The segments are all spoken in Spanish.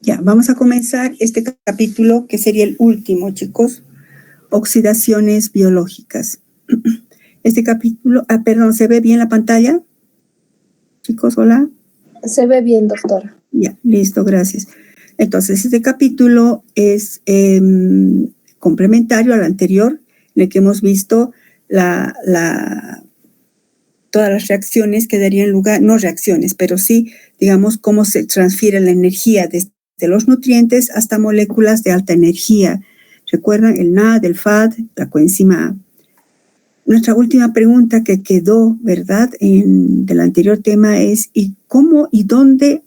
Ya, vamos a comenzar este capítulo que sería el último, chicos. Oxidaciones biológicas. Este capítulo, perdón, ¿se ve bien la pantalla? Chicos, hola. Se ve bien, doctora. Ya, listo, gracias. Entonces, este capítulo es complementario al anterior, en el que hemos visto todas las reacciones que darían lugar, no reacciones, pero sí, digamos, cómo se transfiere la energía desde los nutrientes hasta moléculas de alta energía. ¿Recuerdan el NAD, el FAD, la coenzima A? Nuestra última pregunta que quedó, ¿verdad?, del anterior tema es ¿y cómo y dónde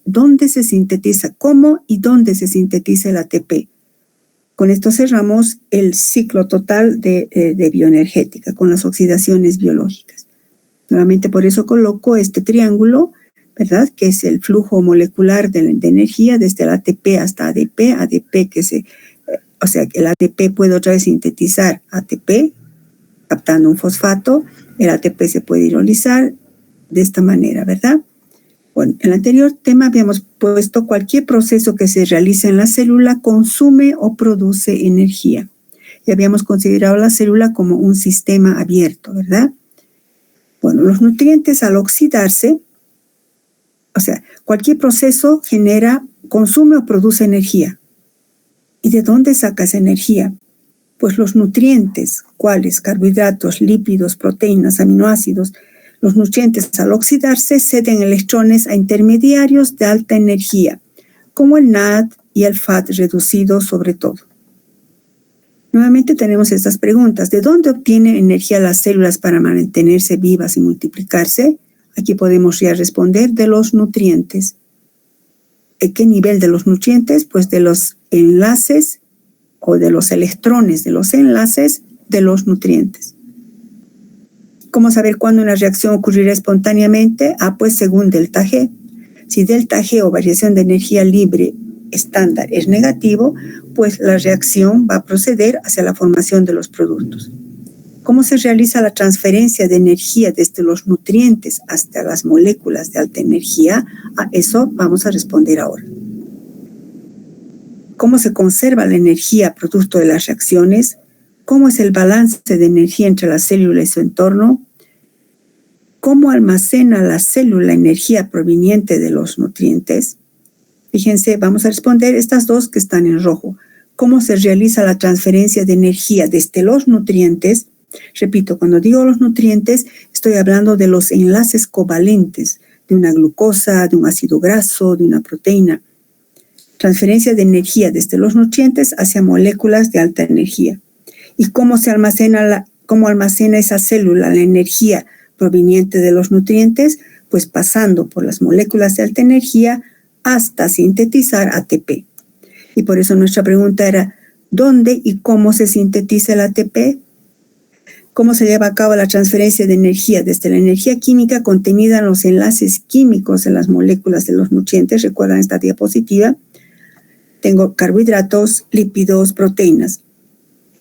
se sintetiza? ¿Cómo y dónde se sintetiza el ATP? Con esto cerramos el ciclo total de bioenergética con las oxidaciones biológicas. Nuevamente por eso coloco este triángulo, ¿verdad?, que es el flujo molecular de energía desde el ATP hasta ADP que o sea, que el ATP puede otra vez sintetizar ATP, captando un fosfato, el ATP se puede hidrolizar de esta manera, ¿verdad? Bueno, en el anterior tema habíamos puesto cualquier proceso que se realice en la célula consume o produce energía. Y habíamos considerado la célula como un sistema abierto, ¿verdad? Bueno, los nutrientes al oxidarse, o sea, cualquier proceso consume o produce energía. ¿Y de dónde saca esa energía? Pues los nutrientes, ¿cuáles? Carbohidratos, lípidos, proteínas, aminoácidos. Los nutrientes al oxidarse ceden electrones a intermediarios de alta energía, como el NAD y el FAD reducido sobre todo. Nuevamente tenemos estas preguntas. ¿De dónde obtienen energía las células para mantenerse vivas y multiplicarse? Aquí podemos ya responder de los nutrientes. ¿De qué nivel de los nutrientes? Pues de los enlaces o de los electrones de los enlaces de los nutrientes. ¿Cómo saber cuándo una reacción ocurrirá espontáneamente? Pues según delta G. Si delta G o variación de energía libre estándar es negativo, pues la reacción va a proceder hacia la formación de los productos. ¿Cómo se realiza la transferencia de energía desde los nutrientes hasta las moléculas de alta energía? A eso vamos a responder ahora. ¿Cómo se conserva la energía producto de las reacciones? ¿Cómo es el balance de energía entre la célula y su entorno? ¿Cómo almacena la célula energía proveniente de los nutrientes? Fíjense, vamos a responder estas dos que están en rojo. ¿Cómo se realiza la transferencia de energía desde los nutrientes? Repito, cuando digo los nutrientes, estoy hablando de los enlaces covalentes, de una glucosa, de un ácido graso, de una proteína. Transferencia de energía desde los nutrientes hacia moléculas de alta energía. ¿Y cómo almacena esa célula la energía proveniente de los nutrientes? Pues pasando por las moléculas de alta energía hasta sintetizar ATP. Y por eso nuestra pregunta era, ¿dónde y cómo se sintetiza el ATP? ¿Cómo se lleva a cabo la transferencia de energía desde la energía química contenida en los enlaces químicos en las moléculas de los nutrientes? ¿Recuerdan esta diapositiva? Tengo carbohidratos, lípidos, proteínas.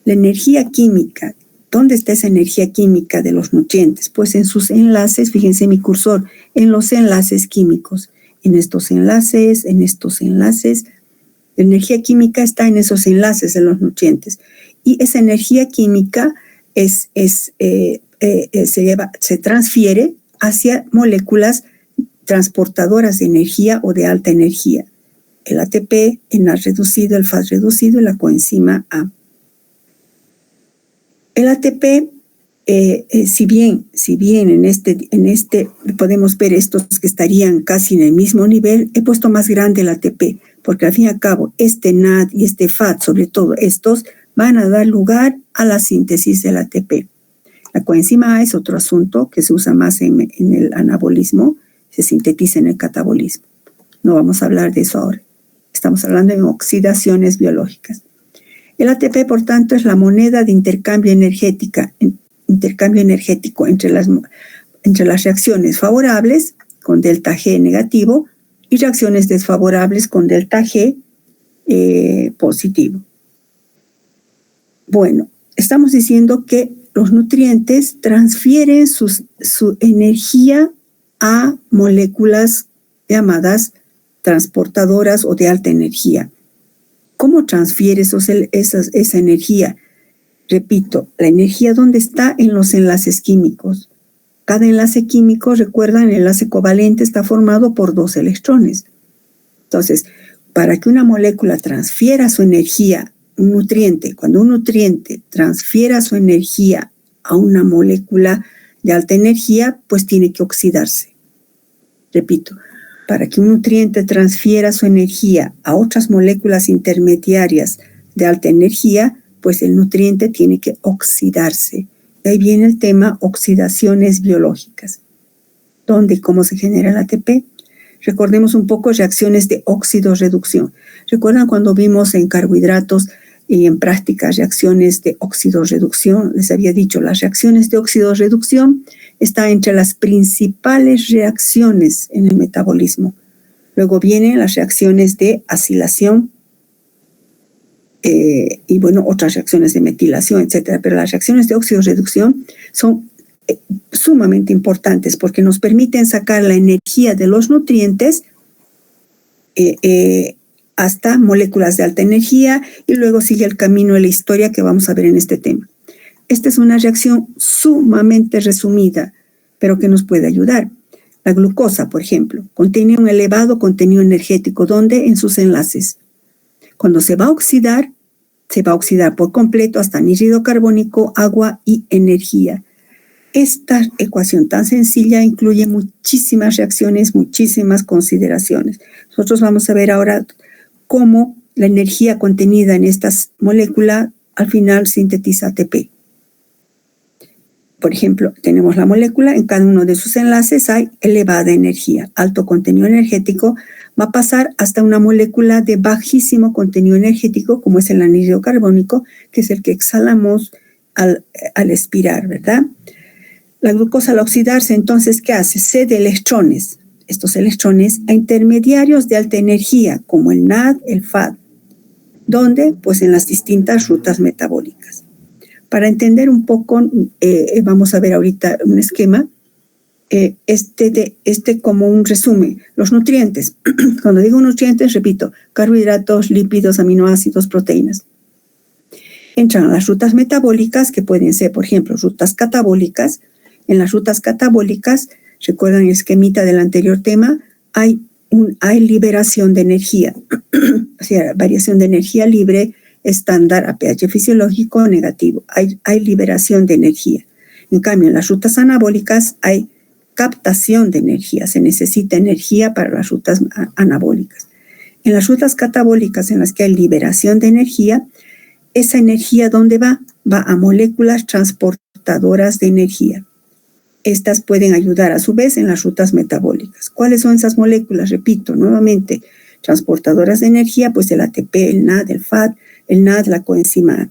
La energía química, ¿dónde está esa energía química de los nutrientes? Pues en sus enlaces, fíjense mi cursor, en los enlaces químicos. En estos enlaces. La energía química está en esos enlaces de los nutrientes. Y esa energía química se transfiere hacia moléculas transportadoras de energía o de alta energía. El ATP, el NAD reducido, el FAD reducido y la coenzima A. El ATP, si bien en este podemos ver estos que estarían casi en el mismo nivel, he puesto más grande el ATP, porque al fin y al cabo este NAD y este FAD, sobre todo estos, van a dar lugar a la síntesis del ATP. La coenzima A es otro asunto que se usa más en el anabolismo, se sintetiza en el catabolismo. No vamos a hablar de eso ahora. Estamos hablando de oxidaciones biológicas. El ATP, por tanto, es la moneda de intercambio energético entre las reacciones favorables con delta G negativo y reacciones desfavorables con delta G positivo. Bueno, estamos diciendo que los nutrientes transfieren su energía a moléculas llamadas transportadoras o de alta energía. ¿Cómo transfiere esa energía? Repito, la energía, ¿dónde está? En los enlaces químicos. Cada enlace químico, recuerdan, el enlace covalente está formado por 2 electrones. Entonces, para que una molécula transfiera su energía, un nutriente, cuando un nutriente transfiera su energía a una molécula de alta energía, pues tiene que oxidarse. Repito, para que un nutriente transfiera su energía a otras moléculas intermediarias de alta energía, pues el nutriente tiene que oxidarse. Y ahí viene el tema oxidaciones biológicas. ¿Dónde y cómo se genera el ATP? Recordemos un poco reacciones de óxido-reducción. ¿Recuerdan cuando vimos en carbohidratos y en prácticas reacciones de óxido-reducción? Les había dicho, las reacciones de óxido-reducción están entre las principales reacciones en el metabolismo. Luego vienen las reacciones de acilación, y bueno, otras reacciones de metilación, etcétera. Pero las reacciones de óxido-reducción son sumamente importantes porque nos permiten sacar la energía de los nutrientes hasta moléculas de alta energía, y luego sigue el camino de la historia que vamos a ver en este tema. Esta es una reacción sumamente resumida, pero que nos puede ayudar. La glucosa, por ejemplo, contiene un elevado contenido energético. ¿Dónde? En sus enlaces. Cuando se va a oxidar por completo hasta anhídrido carbónico, agua y energía. Esta ecuación tan sencilla incluye muchísimas reacciones, muchísimas consideraciones. Nosotros vamos a ver ahora cómo la energía contenida en estas moléculas al final sintetiza ATP. Por ejemplo, tenemos la molécula, en cada uno de sus enlaces hay elevada energía, alto contenido energético. Va a pasar hasta una molécula de bajísimo contenido energético, como es el anhídrido carbónico, que es el que exhalamos al expirar, ¿verdad? La glucosa al oxidarse, entonces, ¿qué hace? Cede electrones, estos electrones, a intermediarios de alta energía, como el NAD, el FAD. ¿Dónde? Pues en las distintas rutas metabólicas. Para entender un poco, vamos a ver ahorita un esquema, como un resumen. Los nutrientes, cuando digo nutrientes, repito, carbohidratos, lípidos, aminoácidos, proteínas. Entran a las rutas metabólicas, que pueden ser, por ejemplo, rutas catabólicas. En las rutas catabólicas, recuerdan el esquemita del anterior tema, hay liberación de energía, o sea, variación de energía libre, estándar a pH fisiológico negativo. Hay liberación de energía. En cambio, en las rutas anabólicas hay captación de energía. Se necesita energía para las rutas anabólicas. En las rutas catabólicas, en las que hay liberación de energía, esa energía, ¿dónde va? Va a moléculas transportadoras de energía. Estas pueden ayudar a su vez en las rutas metabólicas. ¿Cuáles son esas moléculas? Repito nuevamente, transportadoras de energía, pues el ATP, el NAD, el FAD, el NAD, la coenzima A.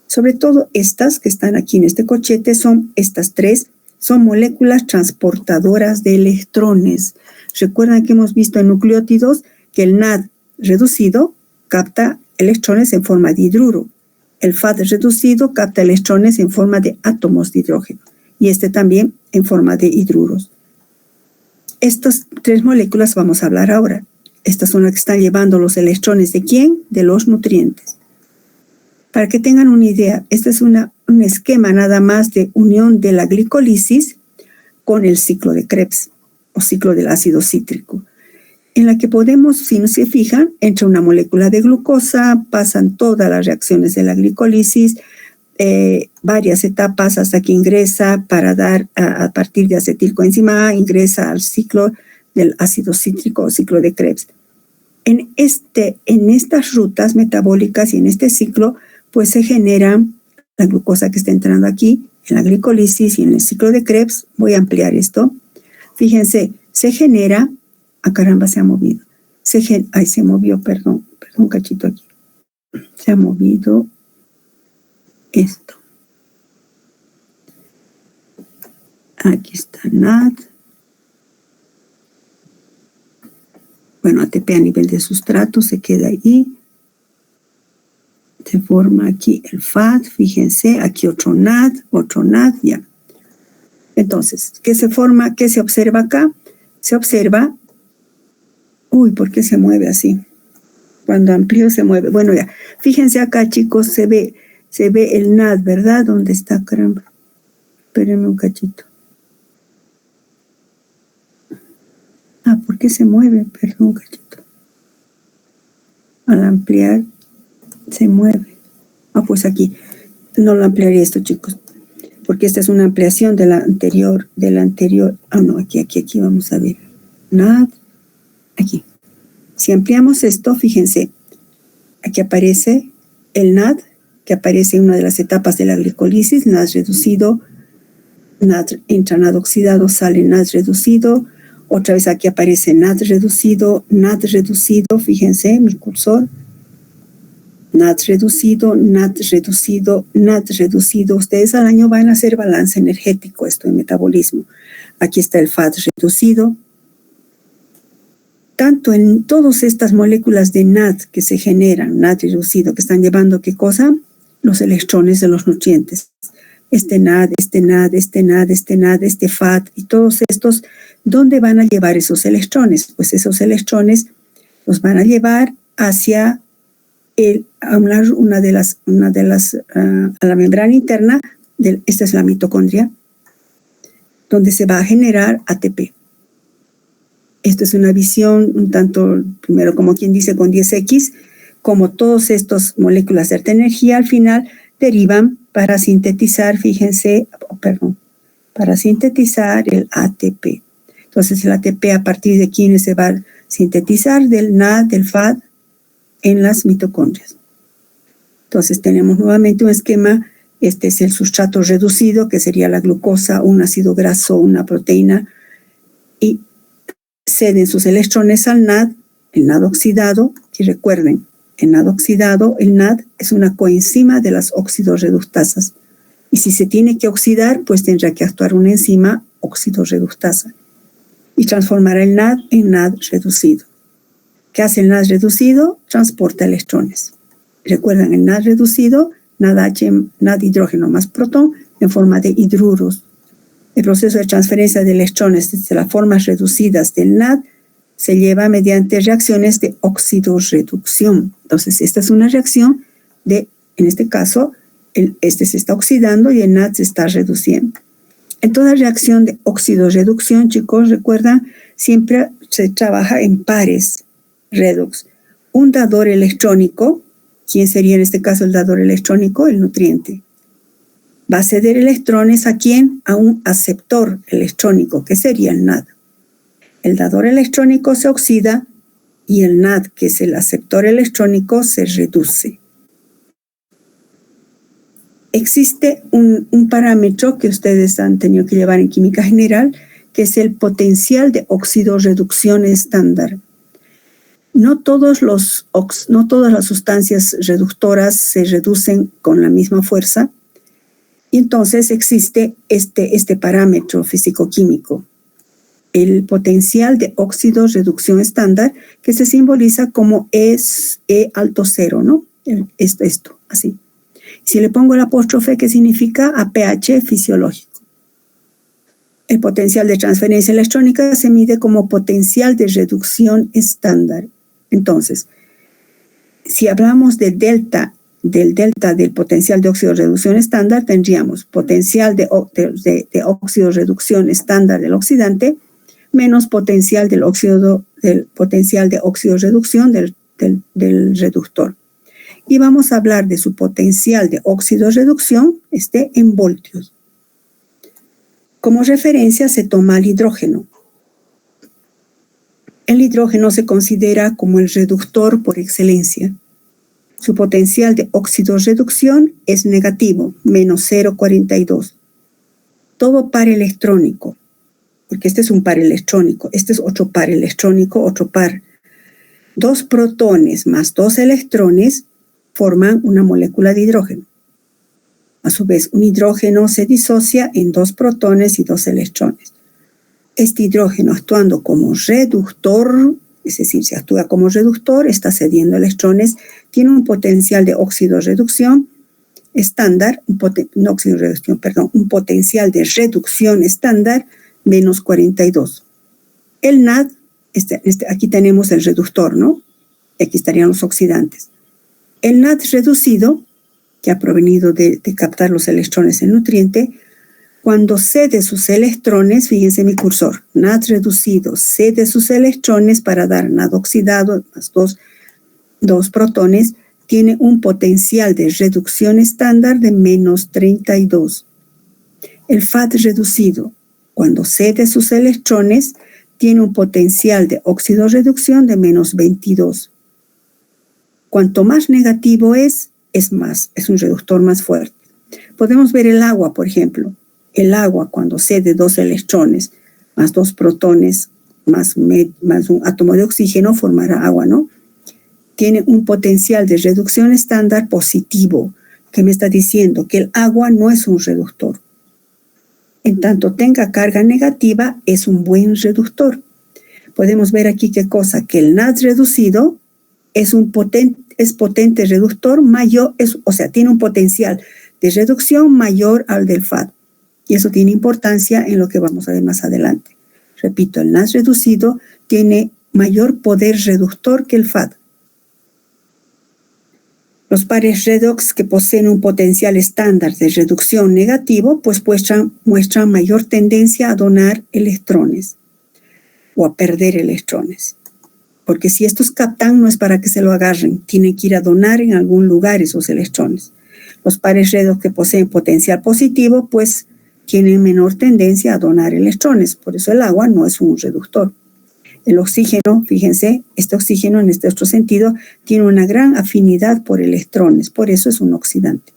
Sobre todo estas que están aquí en este corchete son estas tres, son moléculas transportadoras de electrones. Recuerdan que hemos visto en nucleótidos que el NAD reducido capta electrones en forma de hidruro. El FAD reducido capta electrones en forma de átomos de hidrógeno. Y este también en forma de hidruros. Estas tres moléculas vamos a hablar ahora. Estas son las que están llevando los electrones. ¿De quién? De los nutrientes. Para que tengan una idea, este es un esquema nada más de unión de la glicólisis con el ciclo de Krebs o ciclo del ácido cítrico, en la que podemos, si no se fijan, entra una molécula de glucosa, pasan todas las reacciones de la glicólisis, varias etapas hasta que ingresa para dar a partir de acetilcoenzima A, ingresa al ciclo del ácido cítrico o ciclo de Krebs. En estas rutas metabólicas y en este ciclo, pues se genera la glucosa que está entrando aquí en la glicólisis y en el ciclo de Krebs. Voy a ampliar esto. Fíjense, se genera, caramba, se ha movido. Se movió, perdón, un cachito aquí. Se ha movido esto. Aquí está NAD. Bueno, ATP a nivel de sustrato se queda ahí. Se forma aquí el FAD, fíjense, aquí otro NAD, ya. Entonces, ¿qué se forma? ¿Qué se observa acá? Se observa Uy, ¿por qué se mueve así? Cuando amplío se mueve. Bueno, ya. Fíjense acá, chicos, se ve el NAD, ¿verdad? ¿Dónde está, caramba? Espérenme un cachito. Ah, ¿por qué se mueve? Perdón, un cachito. Al ampliar, se mueve. Ah, pues aquí. No lo ampliaré esto, chicos, porque esta es una ampliación de la anterior. Ah, no, aquí vamos a ver. NAD, aquí. Si ampliamos esto, fíjense, aquí aparece el NAD, que aparece en una de las etapas de la glicolisis, NAD reducido, entra NAD oxidado, sale NAD reducido, otra vez aquí aparece NAD reducido, fíjense, mi cursor, NAD reducido, NAD reducido, NAD reducido. Ustedes al año van a hacer balance energético, esto en metabolismo. Aquí está el FAD reducido. Tanto en todas estas moléculas de NAD que se generan, NAD reducido, que están llevando, ¿qué cosa? Los electrones de los nutrientes. Este NAD, este FAD y todos estos, ¿dónde van a llevar esos electrones? Pues esos electrones los van a llevar hacia a la membrana interna, esta es la mitocondria, donde se va a generar ATP. Esto es una visión un tanto, primero como quien dice con 10X, como todas estas moléculas de alta energía al final derivan para sintetizar, fíjense, para sintetizar el ATP. Entonces el ATP a partir de quienes se va a sintetizar del NAD, del FAD, en las mitocondrias. Entonces tenemos nuevamente un esquema, este es el sustrato reducido, que sería la glucosa, un ácido graso, una proteína, y ceden sus electrones al NAD, el NAD oxidado, y recuerden, el NAD oxidado, el NAD es una coenzima de las oxidorreductasas. Y si se tiene que oxidar, pues tendrá que actuar una enzima oxidorreductasa y transformará el NAD en NAD reducido. ¿Qué hace el NAD reducido? Transporta electrones. Recuerdan, el NAD reducido, NAD hidrógeno más protón en forma de hidruros. El proceso de transferencia de electrones desde las formas reducidas del NAD se lleva mediante reacciones de oxidorreducción. Entonces, esta es una reacción en este caso, este se está oxidando y el NAD se está reduciendo. En toda reacción de oxidorreducción, chicos, recuerdan, siempre se trabaja en pares redox. Un dador electrónico, ¿quién sería en este caso el dador electrónico? El nutriente. Va a ceder electrones ¿a quién? A un aceptor electrónico, que sería el NAD. El dador electrónico se oxida y el NAD, que es el aceptor electrónico, se reduce. Existe un parámetro que ustedes han tenido que llevar en química general, que es el potencial de oxidorreducción estándar. No todas las sustancias reductoras se reducen con la misma fuerza, y entonces existe este parámetro físico-químico, el potencial de oxidorreducción estándar, que se simboliza como E alto cero, ¿no? Esto, así. Si le pongo el apóstrofe, ¿qué significa? A pH fisiológico. El potencial de transferencia electrónica se mide como potencial de reducción estándar. Entonces, si hablamos del delta del potencial de oxidorreducción estándar, tendríamos potencial de oxidorreducción estándar del oxidante menos potencial del potencial de oxidorreducción del reductor. Y vamos a hablar de su potencial de oxidorreducción en voltios. Como referencia se toma el hidrógeno. El hidrógeno se considera como el reductor por excelencia. Su potencial de oxidorreducción es negativo, menos 0,42. Todo par electrónico, porque este es un par electrónico, este es otro par electrónico, otro par. 2 protones más 2 electrones forman una molécula de hidrógeno. A su vez, un hidrógeno se disocia en 2 protones y 2 electrones. Este hidrógeno actuando como reductor, es decir, si actúa como reductor, está cediendo electrones, tiene un potencial de oxidorreducción estándar, un potencial de reducción estándar menos 42. El NAD aquí tenemos el reductor, ¿no? Y aquí estarían los oxidantes. El NAD reducido, que ha provenido de captar los electrones del nutriente, cuando cede sus electrones, fíjense mi cursor, NAD reducido cede sus electrones para dar NAD oxidado más dos protones, tiene un potencial de reducción estándar de menos 32. El FAD reducido, cuando cede sus electrones, tiene un potencial de oxidorreducción de menos 22. Cuanto más negativo es un reductor más fuerte. Podemos ver el agua, por ejemplo. El agua, cuando cede 2 electrones, más 2 protones, más un átomo de oxígeno, formará agua, ¿no? Tiene un potencial de reducción estándar positivo, que me está diciendo que el agua no es un reductor. En tanto tenga carga negativa, es un buen reductor. Podemos ver aquí qué cosa, que el NAD reducido es potente reductor mayor, tiene un potencial de reducción mayor al del FAD. Y eso tiene importancia en lo que vamos a ver más adelante. Repito, el NAD reducido tiene mayor poder reductor que el FAD. Los pares redox que poseen un potencial estándar de reducción negativo, pues muestran mayor tendencia a donar electrones o a perder electrones. Porque si estos captan, no es para que se lo agarren, tienen que ir a donar en algún lugar esos electrones. Los pares redox que poseen potencial positivo, pues tienen menor tendencia a donar electrones. Por eso el agua no es un reductor. El oxígeno, fíjense, este oxígeno en este otro sentido tiene una gran afinidad por electrones, por eso es un oxidante.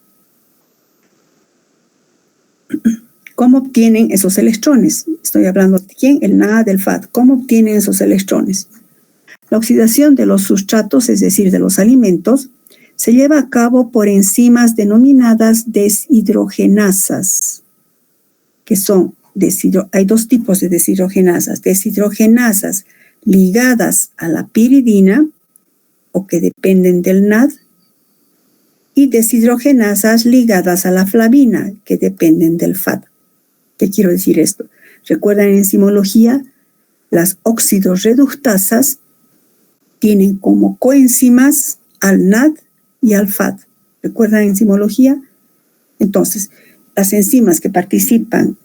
¿Cómo obtienen esos electrones? Estoy hablando de quién, el NAD, del FAD. ¿Cómo obtienen esos electrones? La oxidación de los sustratos, es decir, de los alimentos, se lleva a cabo por enzimas denominadas deshidrogenasas, que son hay 2 tipos de deshidrogenasas. Deshidrogenasas ligadas a la piridina o que dependen del NAD y deshidrogenasas ligadas a la flavina que dependen del FAD. ¿Qué quiero decir esto? Recuerdan en enzimología, las oxidorreductasas tienen como coenzimas al NAD y al FAD. ¿Recuerdan en enzimología? Entonces, las enzimas que participan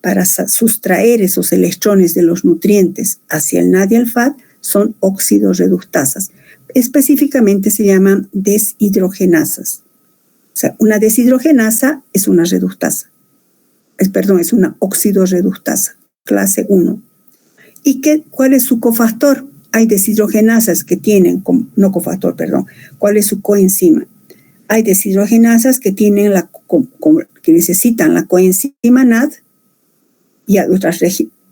para sustraer esos electrones de los nutrientes hacia el NAD y el FAD son oxidorreductasas. Específicamente se llaman deshidrogenasas. O sea, una deshidrogenasa es una reductasa. Es una oxidorreductasa, clase 1. ¿Y cuál es su cofactor? Hay deshidrogenasas que tienen, ¿cuál es su coenzima? Hay deshidrogenasas que tienen que necesitan la coenzima NAD y hay otras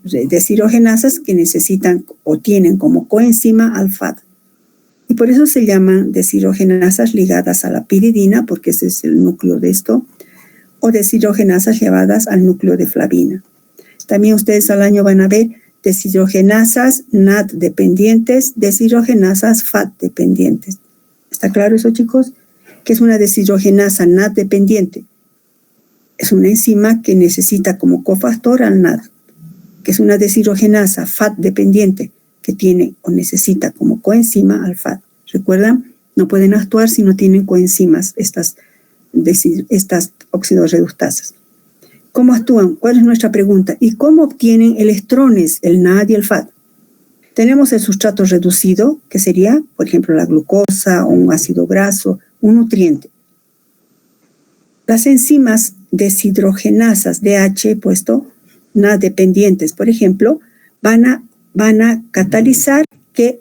deshidrogenasas que necesitan o tienen como coenzima al FAD. Y por eso se llaman deshidrogenasas ligadas a la piridina, porque ese es el núcleo de esto, o deshidrogenasas llevadas al núcleo de flavina. También ustedes al año van a ver deshidrogenasas NAD dependientes, deshidrogenasas FAD dependientes. ¿Está claro eso, chicos? ¿Qué es una deshidrogenasa NAD dependiente? Es una enzima que necesita como cofactor al NAD, que es una deshidrogenasa FAD dependiente que tiene o necesita como coenzima al FAD. ¿Recuerdan? No pueden actuar si no tienen coenzimas estas oxidorreductasas. ¿Cómo actúan? ¿Cuál es nuestra pregunta? ¿Y cómo obtienen electrones el NAD y el FAD? Tenemos el sustrato reducido, que sería, por ejemplo, la glucosa o un ácido graso, un nutriente. Las enzimas deshidrogenasas DH, NAD dependientes, por ejemplo, van a catalizar que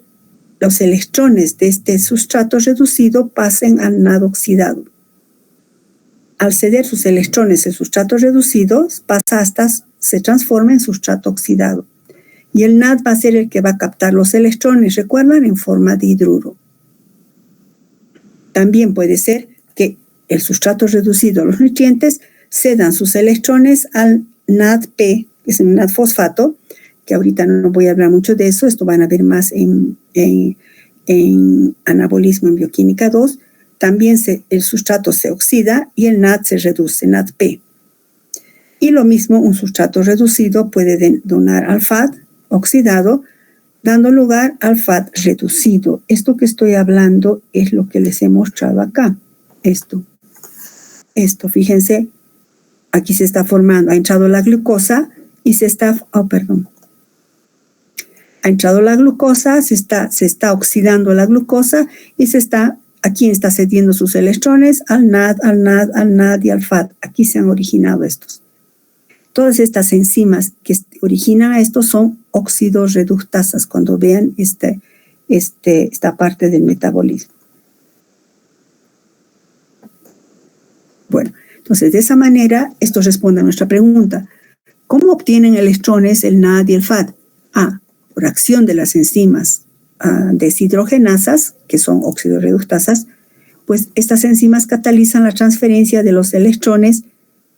los electrones de este sustrato reducido pasen al NAD oxidado. Al ceder sus electrones en sustrato reducido, se transforma en sustrato oxidado. Y el NAD va a ser el que va a captar los electrones, ¿recuerdan? En forma de hidruro. También puede ser que el sustrato reducido, los nutrientes, cedan sus electrones al NADP, que es un NAD fosfato, que ahorita no voy a hablar mucho de eso, esto van a ver más en anabolismo en bioquímica 2. También el sustrato se oxida y el NAD se reduce, NADP. Y lo mismo, un sustrato reducido puede donar al FAD oxidado dando lugar al FAD reducido. Esto que estoy hablando es lo que les he mostrado acá. Esto, fíjense, aquí se está formando, ha entrado la glucosa y se está, ha entrado la glucosa, se está oxidando la glucosa y aquí está cediendo sus electrones al NAD, al NAD, al NAD y al FAD. Aquí se han originado estos. Todas estas enzimas que originan a estos son oxidorreductasas, cuando vean esta parte del metabolismo. Bueno, entonces de esa manera, esto responde a nuestra pregunta. ¿Cómo obtienen electrones el NAD y el FAD? Por acción de las enzimas deshidrogenasas, que son oxidorreductasas, pues estas enzimas catalizan la transferencia de los electrones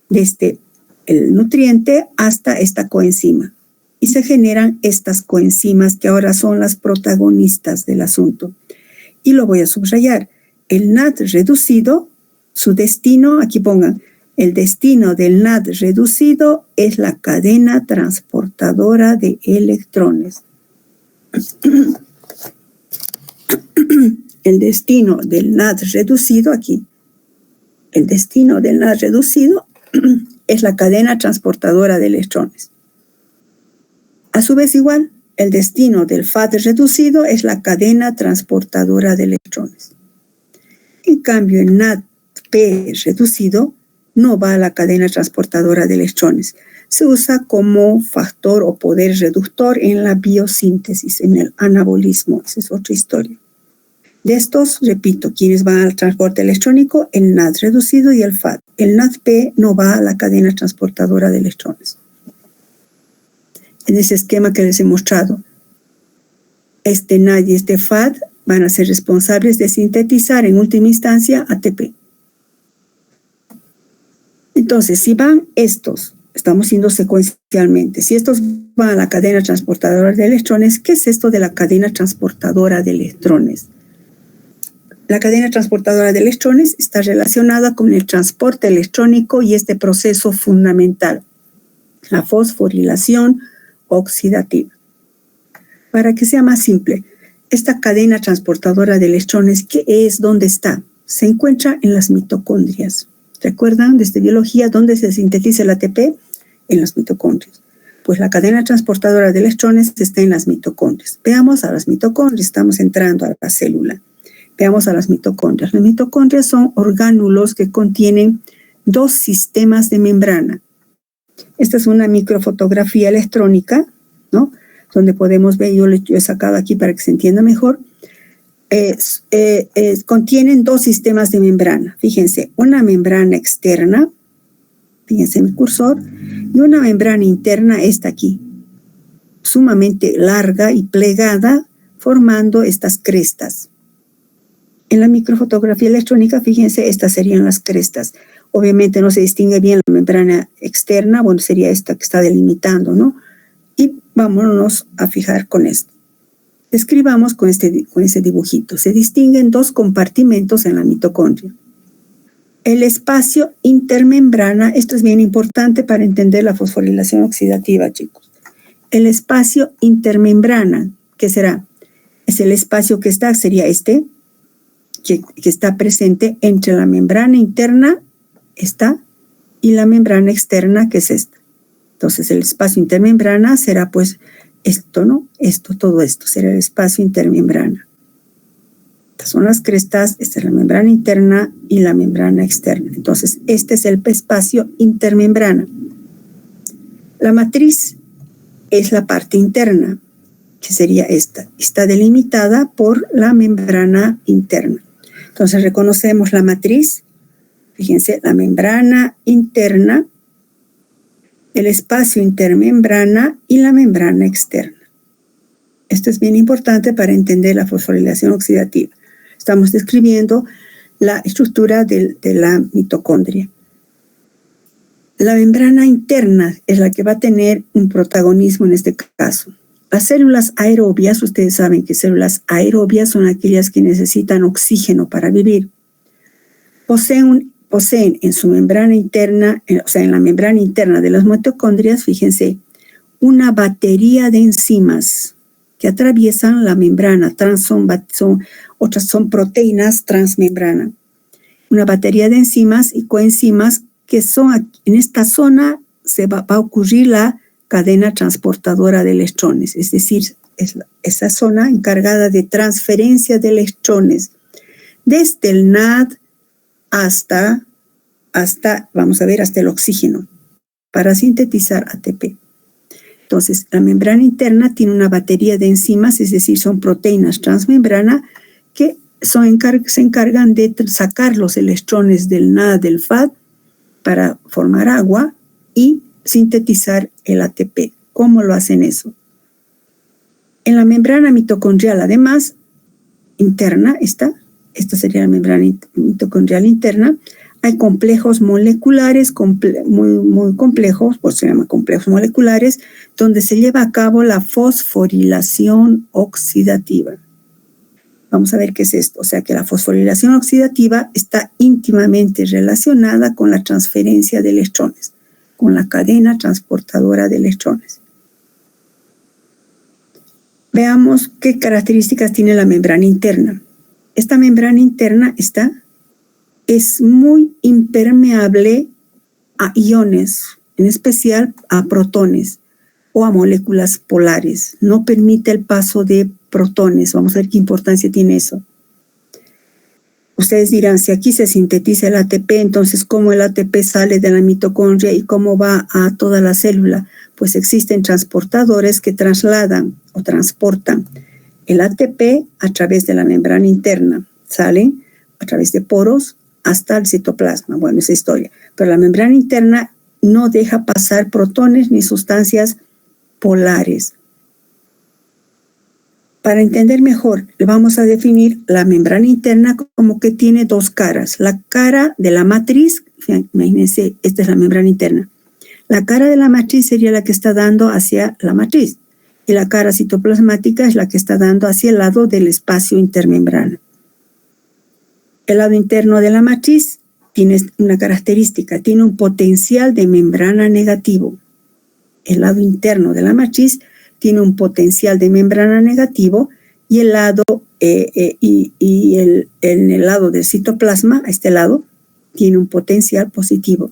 desde el nutriente hasta esta coenzima. Y se generan estas coenzimas que ahora son las protagonistas del asunto. Y lo voy a subrayar. El NAD reducido, su destino, aquí pongan, el destino del NAD reducido es la cadena transportadora de electrones. El destino del NAD reducido, aquí, el destino del NAD reducido es la cadena transportadora de electrones. A su vez, igual, el destino del FAD reducido es la cadena transportadora de electrones. En cambio, el NADP reducido no va a la cadena transportadora de electrones. Se usa como factor o poder reductor en la biosíntesis, en el anabolismo. Esa es otra historia. De estos, repito, ¿quiénes van al transporte electrónico? El NAD reducido y el FAD. El NADP no va a la cadena transportadora de electrones. En ese esquema que les he mostrado, este NAD y este FAD van a ser responsables de sintetizar en última instancia ATP. Entonces, si van estos, estamos yendo secuencialmente, si estos van a la cadena transportadora de electrones, ¿qué es esto de la cadena transportadora de electrones? La cadena transportadora de electrones está relacionada con el transporte electrónico y este proceso fundamental, la fosforilación oxidativa. Para que sea más simple, esta cadena transportadora de electrones, ¿qué es? ¿Dónde está? Se encuentra en las mitocondrias. ¿Recuerdan desde biología dónde se sintetiza el ATP? En las mitocondrias. Pues la cadena transportadora de electrones está en las mitocondrias. Veamos a las mitocondrias, estamos entrando a la célula. Veamos a las mitocondrias. Las mitocondrias son orgánulos que contienen dos sistemas de membrana. Esta es una microfotografía electrónica, ¿no? Donde podemos ver, yo he sacado aquí para que se entienda mejor. Contienen dos sistemas de membrana. Fíjense, una membrana externa, fíjense mi cursor, y una membrana interna, esta aquí, sumamente larga y plegada, formando estas crestas. En la microfotografía electrónica, fíjense, estas serían las crestas. Obviamente no se distingue bien la membrana externa, bueno, sería esta que está delimitando, ¿no? Y vámonos a fijar con esto. Describamos con ese dibujito. Se distinguen dos compartimentos en la mitocondria. El espacio intermembrana, esto es bien importante para entender la fosforilación oxidativa, chicos. El espacio intermembrana, ¿qué será? Es el espacio que sería este, que está presente entre la membrana interna, esta, y la membrana externa, que es esta. Entonces, el espacio intermembrana será, pues, esto, ¿no? Todo esto será el espacio intermembrana. Estas son las crestas, esta es la membrana interna y la membrana externa. Entonces, este es el espacio intermembrana. La matriz es la parte interna, que sería esta. Está delimitada por la membrana interna. Entonces, reconocemos la matriz. Fíjense, la membrana interna, el espacio intermembrana y la membrana externa. Esto es bien importante para entender la fosforilación oxidativa. Estamos describiendo la estructura de la mitocondria. La membrana interna es la que va a tener un protagonismo en este caso. Las células aerobias, ustedes saben que células aerobias son aquellas que necesitan oxígeno para vivir. Poseen en su membrana interna, o sea, en la membrana interna de las mitocondrias, fíjense, una batería de enzimas que atraviesan la membrana. Otras son proteínas transmembrana. Una batería de enzimas y coenzimas que son, en esta zona va a ocurrir la cadena transportadora de electrones, es decir, es esa zona encargada de transferencia de electrones desde el NAD hasta, vamos a ver, hasta el oxígeno, para sintetizar ATP. Entonces, la membrana interna tiene una batería de enzimas, es decir, son proteínas transmembrana que se encargan de sacar los electrones del NAD, del FAD, para formar agua y sintetizar el ATP. ¿Cómo lo hacen eso? En la membrana mitocondrial, además, interna, esta sería la membrana mitocondrial interna, hay complejos moleculares muy complejos, pues se llaman complejos moleculares, donde se lleva a cabo la fosforilación oxidativa. Vamos a ver qué es esto. O sea que la fosforilación oxidativa está íntimamente relacionada con la transferencia de electrones, con la cadena transportadora de electrones. Veamos qué características tiene la membrana interna. Esta membrana interna es muy impermeable a iones, en especial a protones o a moléculas polares. No permite el paso de protones. Vamos a ver qué importancia tiene eso. Ustedes dirán, si aquí se sintetiza el ATP, entonces ¿cómo el ATP sale de la mitocondria y cómo va a toda la célula? Pues existen transportadores que trasladan o transportan el ATP a través de la membrana interna. Salen a través de poros hasta el citoplasma. Bueno, esa historia. Pero la membrana interna no deja pasar protones ni sustancias polares. Para entender mejor, le vamos a definir la membrana interna como que tiene dos caras. La cara de la matriz, imagínense, esta es la membrana interna. La cara de la matriz sería la que está dando hacia la matriz. Y la cara citoplasmática es la que está dando hacia el lado del espacio intermembrana. El lado interno de la matriz tiene una característica, tiene un potencial de membrana negativo. El lado interno de la matriz tiene un potencial de membrana negativo y el lado en el lado del citoplasma, a este lado, tiene un potencial positivo.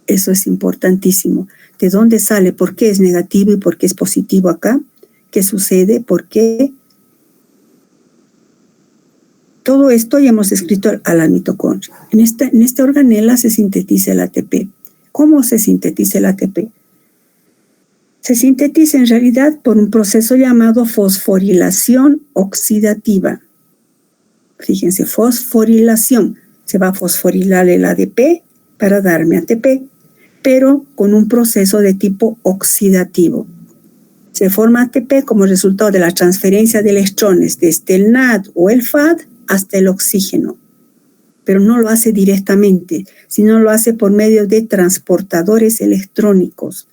Eso es importantísimo. ¿De dónde sale? ¿Por qué es negativo y por qué es positivo acá? ¿Qué sucede? ¿Por qué? Todo esto ya hemos descrito a la mitocondria. En esta organela se sintetiza el ATP. ¿Cómo se sintetiza el ATP? Se sintetiza en realidad por un proceso llamado fosforilación oxidativa. Fíjense, fosforilación. Se va a fosforilar el ADP para darme ATP, pero con un proceso de tipo oxidativo. Se forma ATP como resultado de la transferencia de electrones desde el NAD o el FAD hasta el oxígeno, pero no lo hace directamente, sino lo hace por medio de transportadores electrónicos.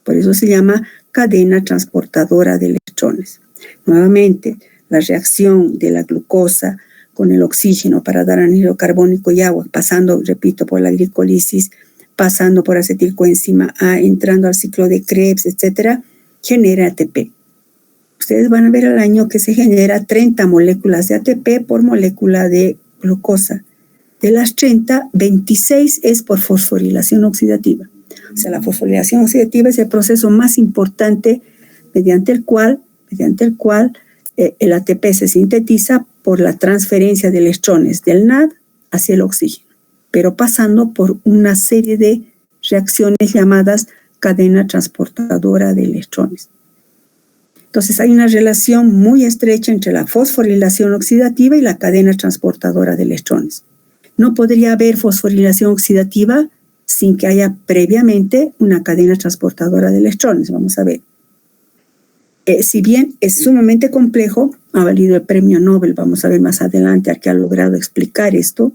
Por eso se llama cadena transportadora de electrones. Nuevamente, la reacción de la glucosa con el oxígeno para dar anhídrido carbónico y agua, pasando, repito, por la glicólisis, pasando por acetilcoenzima A, entrando al ciclo de Krebs, etcétera, genera ATP. Ustedes van a ver al año que se genera 30 moléculas de ATP por molécula de glucosa. De las 30, 26 es por fosforilación oxidativa. O sea, la fosforilación oxidativa es el proceso más importante mediante el cual el ATP se sintetiza por la transferencia de electrones del NAD hacia el oxígeno, pero pasando por una serie de reacciones llamadas cadena transportadora de electrones. Entonces hay una relación muy estrecha entre la fosforilación oxidativa y la cadena transportadora de electrones. No podría haber fosforilación oxidativa sin que haya previamente una cadena transportadora de electrones. Vamos a ver. Si bien es sumamente complejo, ha valido el premio Nobel, vamos a ver más adelante a qué ha logrado explicar esto.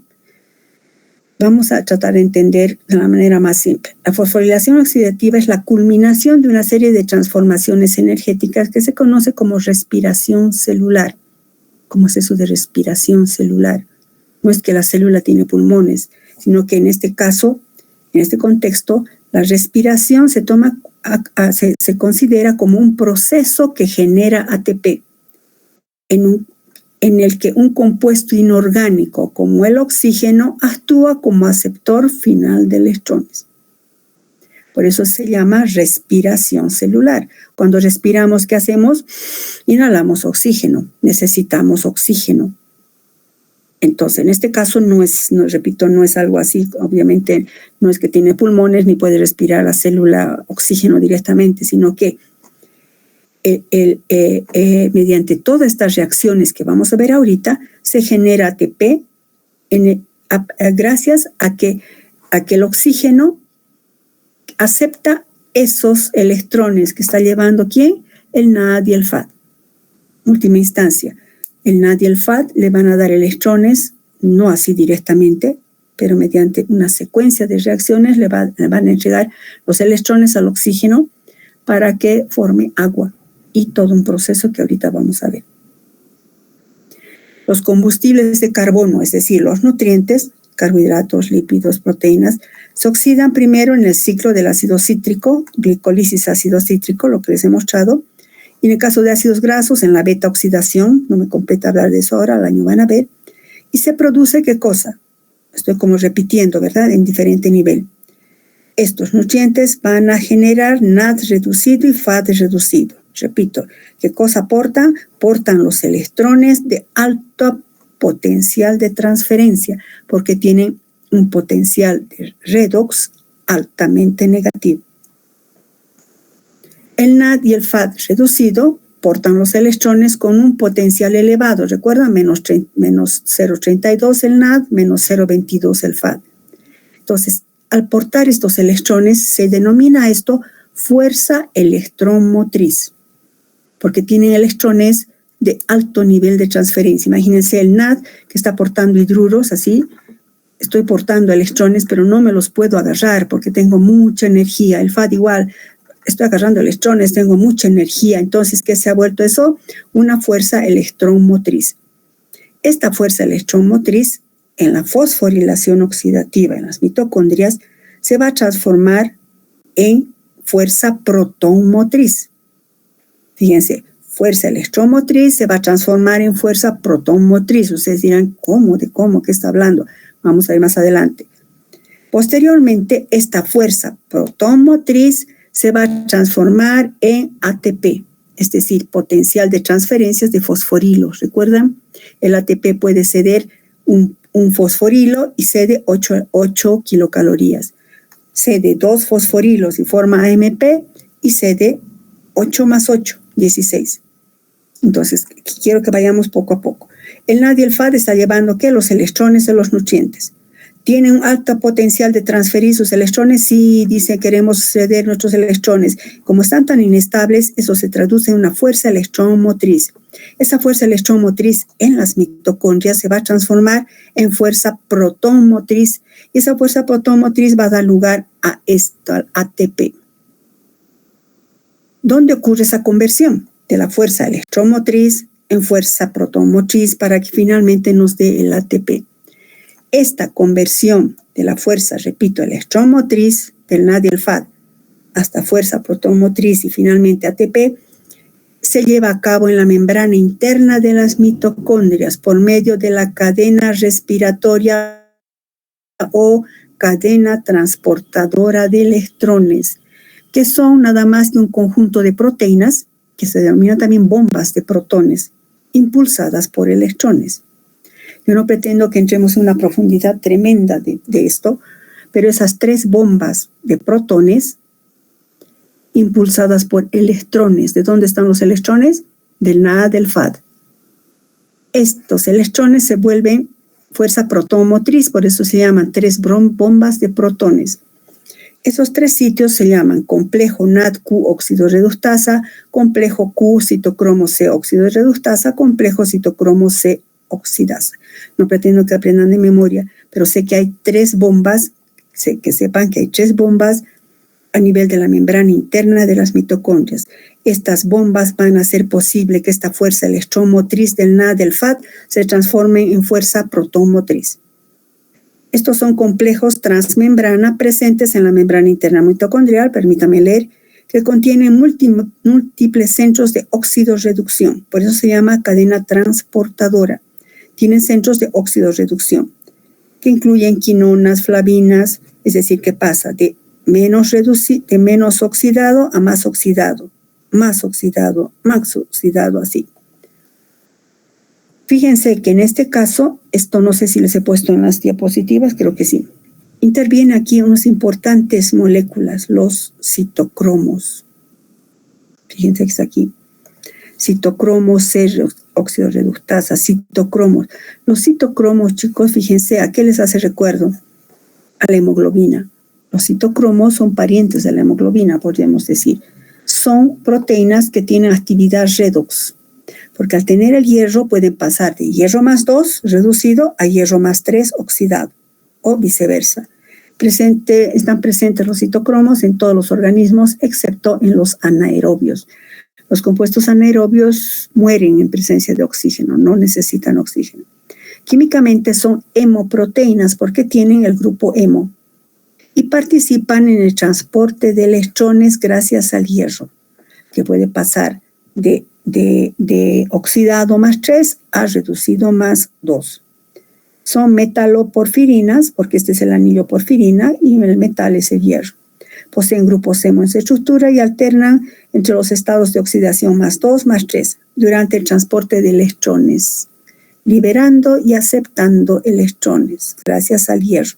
Vamos a tratar de entender de la manera más simple. La fosforilación oxidativa es la culminación de una serie de transformaciones energéticas que se conoce como respiración celular. ¿Cómo es eso de respiración celular? No es que la célula tiene pulmones, sino que en este caso, en este contexto, la respiración se considera como un proceso que genera ATP. en el que un compuesto inorgánico como el oxígeno actúa como aceptor final de electrones. Por eso se llama respiración celular. Cuando respiramos, ¿qué hacemos? Inhalamos oxígeno, necesitamos oxígeno. Entonces, en este caso no es algo así, obviamente no es que tiene pulmones ni puede respirar la célula oxígeno directamente, sino que mediante todas estas reacciones que vamos a ver ahorita, se genera ATP gracias a que el oxígeno acepta esos electrones que está llevando ¿quién? El NAD y el FAD. Última instancia, el NAD y el FAD le van a dar electrones, no así directamente, pero mediante una secuencia de reacciones le van a entregar los electrones al oxígeno para que forme agua y todo un proceso que ahorita vamos a ver. Los combustibles de carbono, es decir, los nutrientes, carbohidratos, lípidos, proteínas, se oxidan primero en el ciclo del ácido cítrico, glicólisis ácido cítrico, lo que les he mostrado, y en el caso de ácidos grasos, en la beta oxidación, no me compete hablar de eso ahora, al año van a ver, y se produce ¿qué cosa? Estoy como repitiendo, ¿verdad? En diferente nivel. Estos nutrientes van a generar NAD reducido y FAD reducido. Repito, ¿qué cosa aportan? Portan los electrones de alto potencial de transferencia, porque tienen un potencial de redox altamente negativo. El NAD y el FAD reducido portan los electrones con un potencial elevado. Recuerdan, menos 0,32 el NAD, menos 0,22 el FAD. Entonces, al portar estos electrones, se denomina esto fuerza electromotriz, porque tienen electrones de alto nivel de transferencia. Imagínense el NAD que está portando hidruros, así. Estoy portando electrones, pero no me los puedo agarrar porque tengo mucha energía. El FAD igual, estoy agarrando electrones, tengo mucha energía. Entonces, ¿qué se ha vuelto eso? Una fuerza electromotriz. Esta fuerza electromotriz, en la fosforilación oxidativa en las mitocondrias, se va a transformar en fuerza protonmotriz. Fíjense, fuerza electromotriz se va a transformar en fuerza protonmotriz. Ustedes dirán, ¿cómo? ¿De cómo? ¿Qué está hablando? Vamos a ver más adelante. Posteriormente, esta fuerza protonmotriz se va a transformar en ATP, es decir, potencial de transferencias de fosforilos. ¿Recuerdan? El ATP puede ceder un fosforilo y cede 8 kilocalorías. Cede 2 fosforilos y forma AMP y cede 8 más 8, 16. Entonces, quiero que vayamos poco a poco. El NAD y el FAD está llevando ¿qué? Los electrones de los nutrientes. ¿Tiene un alto potencial de transferir sus electrones? Sí, dice, queremos ceder nuestros electrones. Como están tan inestables, eso se traduce en una fuerza electromotriz. Esa fuerza electromotriz en las mitocondrias se va a transformar en fuerza protonmotriz. Y esa fuerza protonmotriz va a dar lugar a esto, al ATP. ¿Dónde ocurre esa conversión de la fuerza electromotriz en fuerza protonmotriz para que finalmente nos dé el ATP? Esta conversión de la fuerza, repito, electromotriz del NAD y el FAD hasta fuerza protonmotriz y finalmente ATP se lleva a cabo en la membrana interna de las mitocondrias por medio de la cadena respiratoria o cadena transportadora de electrones, que son nada más que un conjunto de proteínas que se denominan también bombas de protones impulsadas por electrones. Yo no pretendo que entremos en una profundidad tremenda de esto, pero esas 3 bombas de protones impulsadas por electrones. ¿De dónde están los electrones? Del NAD, del FAD. Estos electrones se vuelven fuerza protonmotriz, por eso se llaman 3 bombas de protones. Esos 3 sitios se llaman complejo NAD-Q óxido reductasa, complejo Q citocromo C óxido reductasa, complejo citocromo C oxidasa. No pretendo que aprendan de memoria, pero sé que hay 3 bombas, que sepan que hay 3 bombas a nivel de la membrana interna de las mitocondrias. Estas bombas van a hacer posible que esta fuerza electromotriz del NAD del FAD se transforme en fuerza protonmotriz. Estos son complejos transmembrana presentes en la membrana interna mitocondrial, permítame leer, que contiene múltiples centros de oxidorreducción. Por eso se llama cadena transportadora. Tienen centros de oxidorreducción, que incluyen quinonas, flavinas, es decir, que pasa de menos oxidado a más oxidado, así. Fíjense que en este caso, esto no sé si les he puesto en las diapositivas, creo que sí. Intervienen aquí unas importantes moléculas, los citocromos. Fíjense que está aquí. Citocromos, C, oxidorreductasa, citocromos. Los citocromos, chicos, fíjense, ¿a qué les hace recuerdo? A la hemoglobina. Los citocromos son parientes de la hemoglobina, podríamos decir. Son proteínas que tienen actividad redox, porque al tener el hierro pueden pasar de hierro más 2 reducido a hierro más 3 oxidado, o viceversa. Están presentes los citocromos en todos los organismos, excepto en los anaerobios. Los compuestos anaerobios mueren en presencia de oxígeno, no necesitan oxígeno. Químicamente son hemoproteínas porque tienen el grupo hemo y participan en el transporte de electrones gracias al hierro, que puede pasar de oxidado más 3 a reducido más 2. Son metaloporfirinas, porque este es el anillo porfirina y el metal es el hierro. Poseen grupos hemo en su estructura y alternan entre los estados de oxidación más 2 más 3 durante el transporte de electrones, liberando y aceptando electrones gracias al hierro.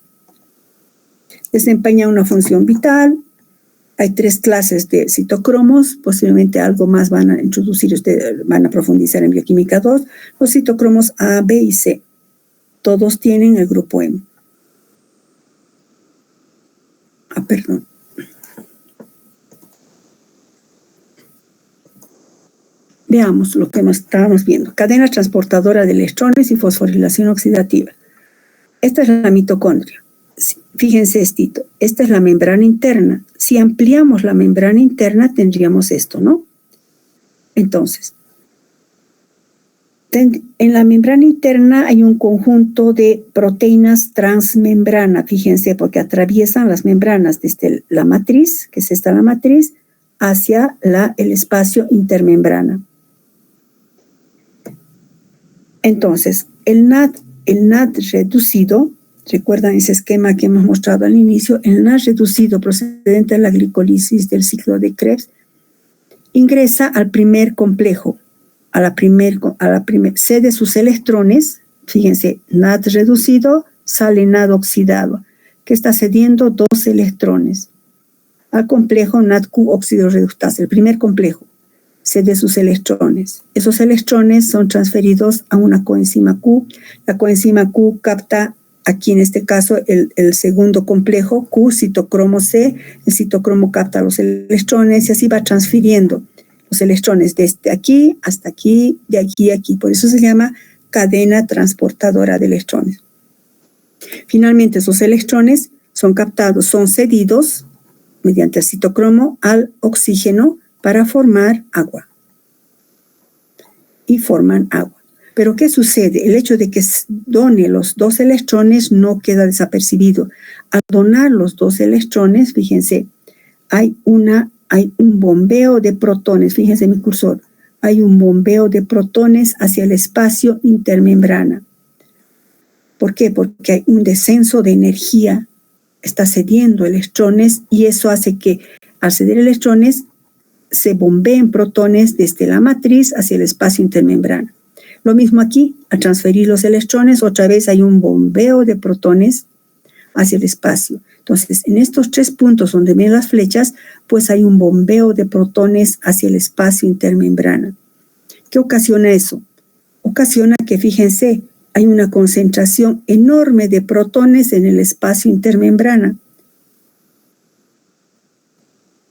Desempeña una función vital. Hay 3 clases de citocromos, posiblemente algo más van a introducir, ustedes van a profundizar en bioquímica 2, los citocromos A, B y C. Todos tienen el grupo hemo. Perdón. Veamos lo que estábamos viendo. Cadena transportadora de electrones y fosforilación oxidativa. Esta es la mitocondria. Fíjense estito, esta es la membrana interna. Si ampliamos la membrana interna tendríamos esto, ¿no? Entonces, en la membrana interna hay un conjunto de proteínas transmembrana, fíjense, porque atraviesan las membranas desde la matriz, que es esta la matriz, hacia el espacio intermembrana. Entonces, el NAD reducido, recuerdan ese esquema que hemos mostrado al inicio, el NAD reducido procedente de la glicolisis del ciclo de Krebs, ingresa al primer complejo, cede sus electrones, fíjense, NAD reducido, sale NAD oxidado, que está cediendo 2 electrones al complejo NADQ oxidorreductasa, el primer complejo, cede sus electrones. Esos electrones son transferidos a una coenzima Q. La coenzima Q capta, aquí en este caso, el segundo complejo, Q, citocromo C, el citocromo capta los electrones y así va transfiriendo los electrones desde aquí hasta aquí, de aquí a aquí. Por eso se llama cadena transportadora de electrones. Finalmente, esos electrones son captados, son cedidos mediante el citocromo al oxígeno para formar agua. Y forman agua. Pero ¿qué sucede? El hecho de que done los 2 electrones no queda desapercibido. Al donar los 2 electrones, fíjense, hay un bombeo de protones. Fíjense mi cursor. Hay un bombeo de protones hacia el espacio intermembrana. ¿Por qué? Porque hay un descenso de energía. Está cediendo electrones y eso hace que al ceder electrones se bombeen protones desde la matriz hacia el espacio intermembrana. Lo mismo aquí, al transferir los electrones, otra vez hay un bombeo de protones hacia el espacio. Entonces, en estos 3 puntos donde ven las flechas, pues hay un bombeo de protones hacia el espacio intermembrana. ¿Qué ocasiona eso? Ocasiona que, fíjense, hay una concentración enorme de protones en el espacio intermembrana.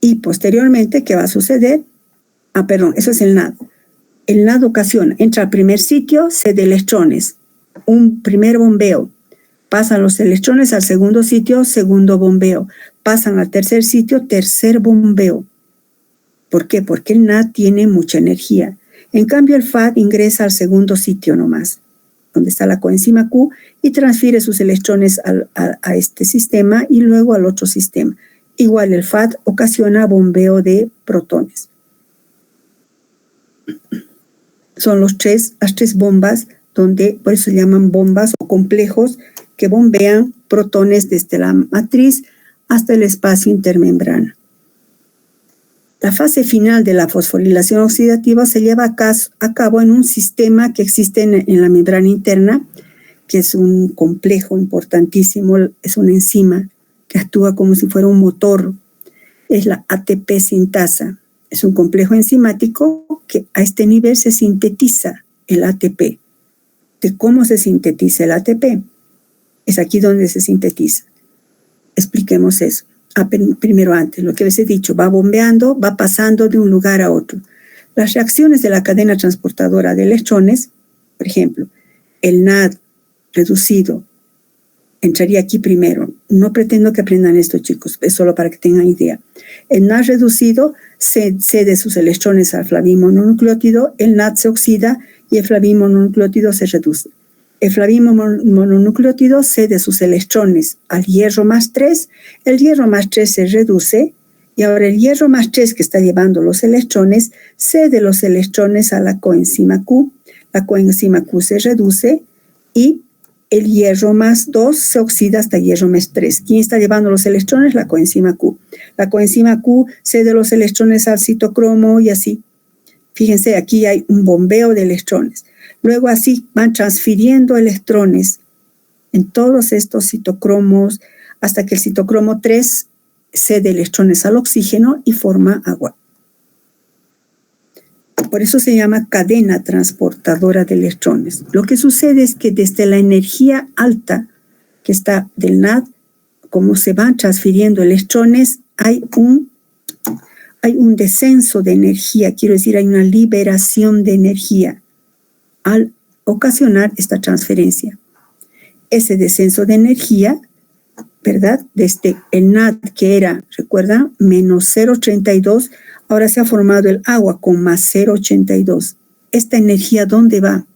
Y posteriormente, ¿qué va a suceder? Eso es el NAD. El NAD ocasiona, entra al primer sitio, cede electrones, un primer bombeo. Pasan los electrones al segundo sitio, segundo bombeo. Pasan al tercer sitio, tercer bombeo. ¿Por qué? Porque el NAD tiene mucha energía. En cambio, el FAD ingresa al segundo sitio nomás, donde está la coenzima Q, y transfiere sus electrones a este sistema y luego al otro sistema. Igual el FAD ocasiona bombeo de protones. Son las tres bombas, donde por eso se llaman bombas o complejos, que bombean protones desde la matriz hasta el espacio intermembrana. La fase final de la fosforilación oxidativa se lleva a cabo en un sistema que existe en la membrana interna, que es un complejo importantísimo, es una enzima que actúa como si fuera un motor. Es la ATP sintasa. Es un complejo enzimático que a este nivel se sintetiza el ATP. ¿De cómo se sintetiza el ATP? Es aquí donde se sintetiza. Expliquemos eso. Primero antes, lo que les he dicho, va bombeando, va pasando de un lugar a otro. Las reacciones de la cadena transportadora de electrones, por ejemplo, el NAD reducido, entraría aquí primero. No pretendo que aprendan esto, chicos, es solo para que tengan idea. El NAD reducido cede sus electrones al flavino mononucleótido, el NAD se oxida y el flavino mononucleótido se reduce. El flavino mononucleótido cede sus electrones al hierro más 3, el hierro más 3 se reduce y ahora el hierro más 3 que está llevando los electrones cede los electrones a la coenzima Q. La coenzima Q se reduce y el hierro más 2 se oxida hasta hierro más 3. ¿Quién está llevando los electrones? La coenzima Q. La coenzima Q cede los electrones al citocromo y así. Fíjense, aquí hay un bombeo de electrones. Luego así van transfiriendo electrones en todos estos citocromos hasta que el citocromo 3 cede electrones al oxígeno y forma agua. Por eso se llama cadena transportadora de electrones. Lo que sucede es que desde la energía alta que está del NAD, como se van transfiriendo electrones, hay un descenso de energía, quiero decir, hay una liberación de energía al ocasionar esta transferencia. Ese descenso de energía, ¿verdad? Desde el NAD que era, ¿recuerdan? Menos 0,32, ahora se ha formado el agua con más 0,82. ¿Esta energía dónde va?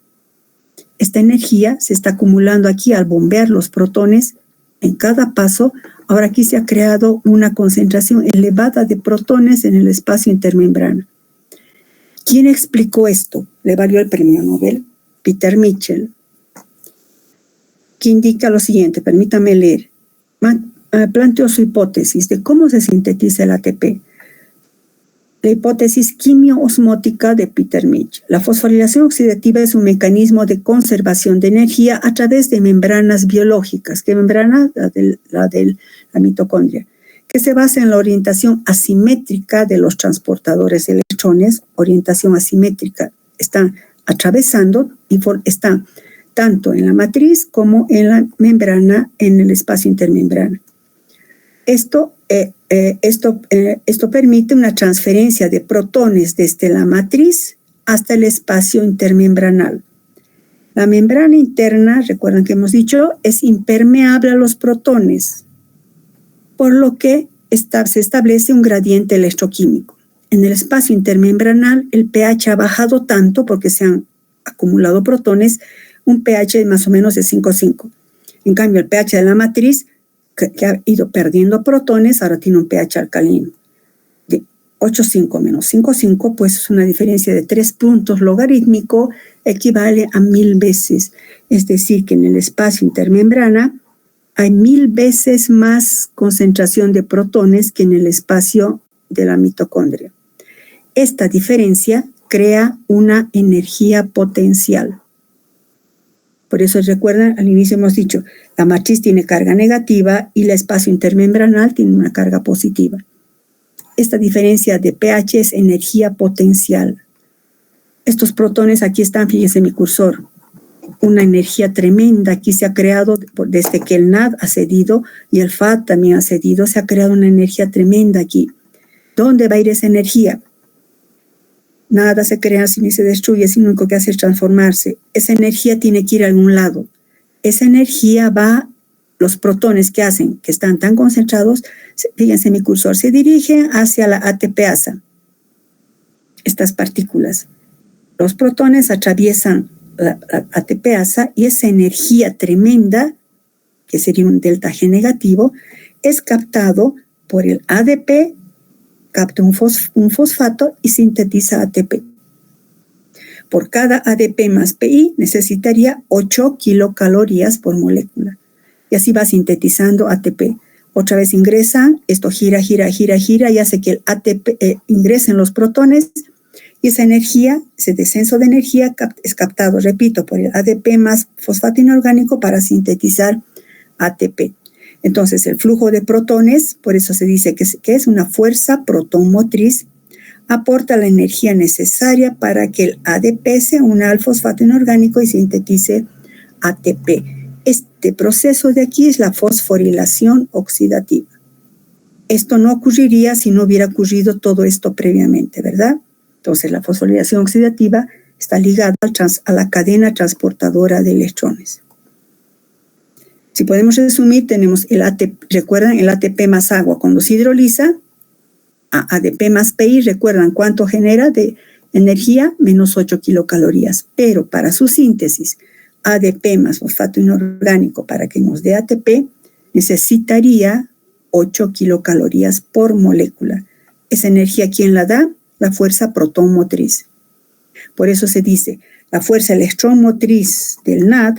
Esta energía se está acumulando aquí al bombear los protones en cada paso. Ahora aquí se ha creado una concentración elevada de protones en el espacio intermembrana. ¿Quién explicó esto? Le valió el premio Nobel, Peter Mitchell, que indica lo siguiente, permítame leer. Planteó su hipótesis de cómo se sintetiza el ATP. La hipótesis quimio-osmótica de Peter Mitchell. La fosforilación oxidativa es un mecanismo de conservación de energía a través de membranas biológicas. ¿Qué membrana? La de la mitocondria, que se basa en la orientación asimétrica de los transportadores de electrones. Orientación asimétrica. Están atravesando y están tanto en la matriz como en la membrana, en el espacio intermembrana. Esto permite una transferencia de protones desde la matriz hasta el espacio intermembranal. La membrana interna, recuerdan que hemos dicho, es impermeable a los protones, por lo que se establece un gradiente electroquímico. En el espacio intermembranal, el pH ha bajado tanto porque se han acumulado protones, un pH más o menos de 5,5. En cambio, el pH de la matriz, que ha ido perdiendo protones, ahora tiene un pH alcalino. De 8,5 menos 5,5, pues es una diferencia de 3 puntos logarítmico, equivale a 1000 veces. Es decir, que en el espacio intermembrana hay 1000 veces más concentración de protones que en el espacio de la mitocondria. Esta diferencia crea una energía potencial. Por eso recuerdan, al inicio hemos dicho, la matriz tiene carga negativa y el espacio intermembranal tiene una carga positiva. Esta diferencia de pH es energía potencial. Estos protones aquí están, fíjense mi cursor, una energía tremenda aquí se ha creado desde que el NAD ha cedido y el FAD también ha cedido, se ha creado una energía tremenda aquí. ¿Dónde va a ir esa energía? Nada se crea ni se destruye, sino lo único que hace es transformarse. Esa energía tiene que ir a algún lado. Esa energía va, los protones que están tan concentrados, fíjense mi cursor, se dirigen hacia la ATPasa. Estas partículas. Los protones atraviesan la ATPasa y esa energía tremenda, que sería un delta G negativo, es captado por el ADP, capta un fosfato y sintetiza ATP. Por cada ADP más PI necesitaría 8 kilocalorías por molécula. Y así va sintetizando ATP. Otra vez ingresa, esto gira y hace que el ATP ingresen los protones y esa energía, ese descenso de energía es captado, repito, por el ADP más fosfato inorgánico para sintetizar ATP. Entonces, el flujo de protones, por eso se dice que es una fuerza protonmotriz, aporta la energía necesaria para que el ADP se una al fosfato inorgánico y sintetice ATP. Este proceso de aquí es la fosforilación oxidativa. Esto no ocurriría si no hubiera ocurrido todo esto previamente, ¿verdad? Entonces, la fosforilación oxidativa está ligada a la cadena transportadora de electrones. Si podemos resumir, tenemos el ATP, recuerdan el ATP más agua. Cuando se hidroliza, a ADP más PI, recuerdan cuánto genera de energía, menos 8 kilocalorías. Pero para su síntesis, ADP más fosfato inorgánico para que nos dé ATP, necesitaría 8 kilocalorías por molécula. Esa energía, ¿quién la da? La fuerza protonmotriz. Por eso se dice, la fuerza electrómotriz del NAD,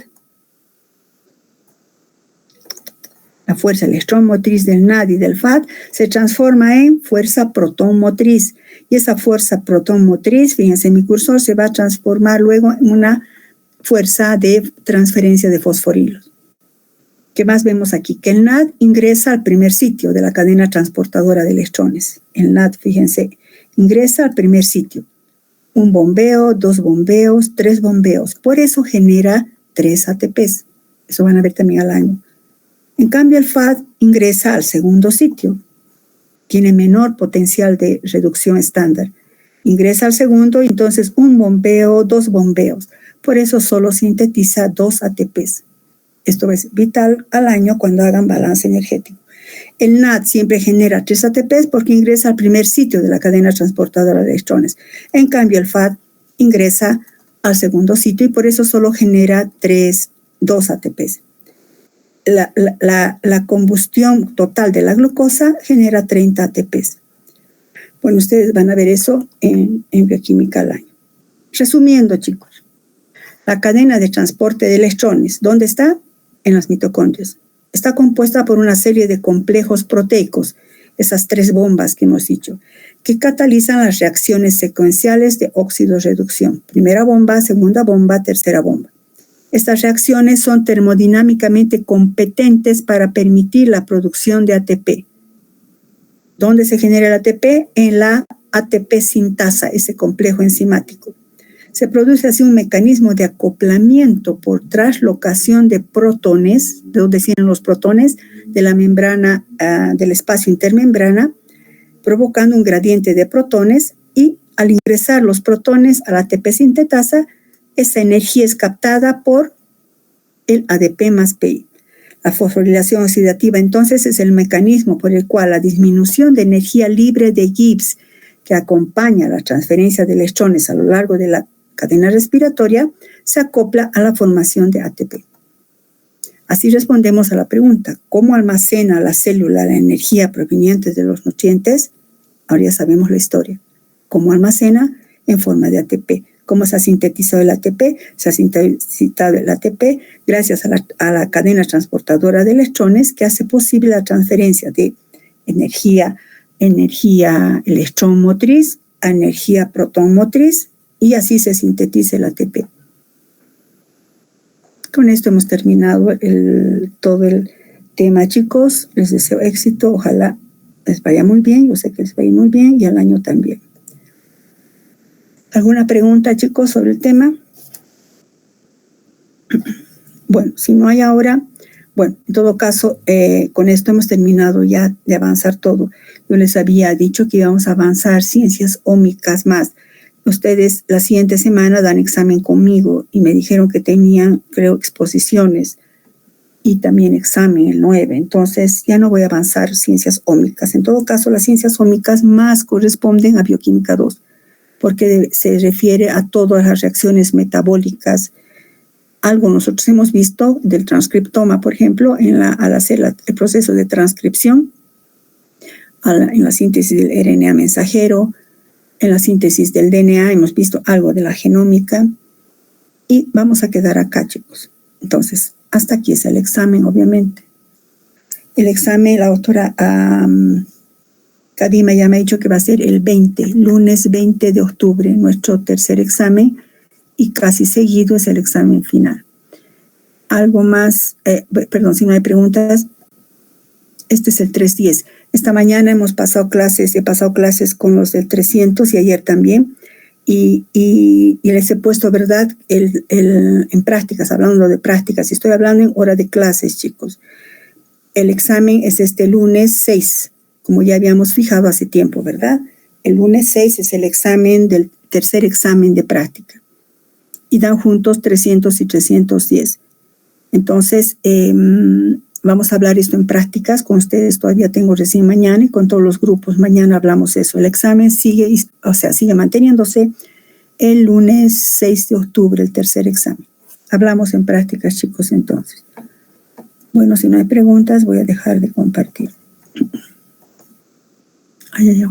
la fuerza electrómotriz del NAD y del FAD se transforma en fuerza protonmotriz. Y esa fuerza protonmotriz, fíjense, mi cursor se va a transformar luego en una fuerza de transferencia de fosforilos. ¿Qué más vemos aquí? Que el NAD ingresa al primer sitio de la cadena transportadora de electrones. El NAD, fíjense, ingresa al primer sitio. Un bombeo, 2 bombeos, 3 bombeos. Por eso genera 3 ATPs. Eso van a ver también al año. En cambio, el FAD ingresa al segundo sitio. Tiene menor potencial de reducción estándar. Ingresa al segundo, entonces un bombeo, 2 bombeos. Por eso solo sintetiza 2 ATPs. Esto es vital al año cuando hagan balance energético. El NAD siempre genera 3 ATPs porque ingresa al primer sitio de la cadena transportadora de electrones. En cambio, el FAD ingresa al segundo sitio y por eso solo genera 2 ATPs. La combustión total de la glucosa genera 30 ATPs. Bueno, ustedes van a ver eso en bioquímica al año. Resumiendo, chicos, la cadena de transporte de electrones, ¿dónde está? En las mitocondrias. Está compuesta por una serie de complejos proteicos, esas 3 bombas que hemos dicho, que catalizan las reacciones secuenciales de óxido-reducción. Primera bomba, segunda bomba, tercera bomba. Estas reacciones son termodinámicamente competentes para permitir la producción de ATP. ¿Dónde se genera el ATP? En la ATP sintasa, ese complejo enzimático. Se produce así un mecanismo de acoplamiento por traslocación de protones, de donde vienen los protones, de la membrana, del espacio intermembrana, provocando un gradiente de protones y al ingresar los protones a la ATP sintetasa, esa energía es captada por el ADP más PI. La fosforilación oxidativa entonces es el mecanismo por el cual la disminución de energía libre de Gibbs que acompaña la transferencia de electrones a lo largo de la cadena respiratoria se acopla a la formación de ATP. Así respondemos a la pregunta, ¿cómo almacena la célula la energía proveniente de los nutrientes? Ahora ya sabemos la historia. ¿Cómo almacena? En forma de ATP. ¿Cómo se ha sintetizado el ATP? Se ha sintetizado el ATP gracias a la cadena transportadora de electrones que hace posible la transferencia de energía electrómotriz a energía protonmotriz y así se sintetiza el ATP. Con esto hemos terminado todo el tema, chicos. Les deseo éxito. Ojalá les vaya muy bien. Yo sé que les va a ir muy bien y al año también. ¿Alguna pregunta, chicos, sobre el tema? Bueno, si no hay ahora, bueno, en todo caso, con esto hemos terminado ya de avanzar todo. Yo les había dicho que íbamos a avanzar ciencias ómicas más. Ustedes la siguiente semana dan examen conmigo y me dijeron que tenían, creo, exposiciones y también examen el 9. Entonces, ya no voy a avanzar ciencias ómicas. En todo caso, las ciencias ómicas más corresponden a bioquímica 2. Porque se refiere a todas las reacciones metabólicas. Algo nosotros hemos visto del transcriptoma, por ejemplo, al hacer el proceso de transcripción, en la síntesis del RNA mensajero, en la síntesis del DNA, hemos visto algo de la genómica y vamos a quedar acá, chicos. Entonces, hasta aquí es el examen, obviamente. El examen, la doctora Kadima ya me ha dicho que va a ser el 20, lunes 20 de octubre, nuestro tercer examen, y casi seguido es el examen final. Algo más, perdón, si no hay preguntas, este es el 310. Esta mañana he pasado clases con los del 300 y ayer también, y les he puesto, ¿verdad?, en prácticas, hablando de prácticas, estoy hablando en hora de clases, chicos. El examen es este lunes 6, como ya habíamos fijado hace tiempo, ¿verdad? El lunes 6 es el examen del tercer examen de práctica. Y dan juntos 300 y 310. Entonces, vamos a hablar esto en prácticas. Con ustedes todavía tengo recién mañana y con todos los grupos. Mañana hablamos eso. El examen sigue manteniéndose el lunes 6 de octubre, el tercer examen. Hablamos en prácticas, chicos, entonces. Bueno, si no hay preguntas, voy a dejar de compartir. Ay.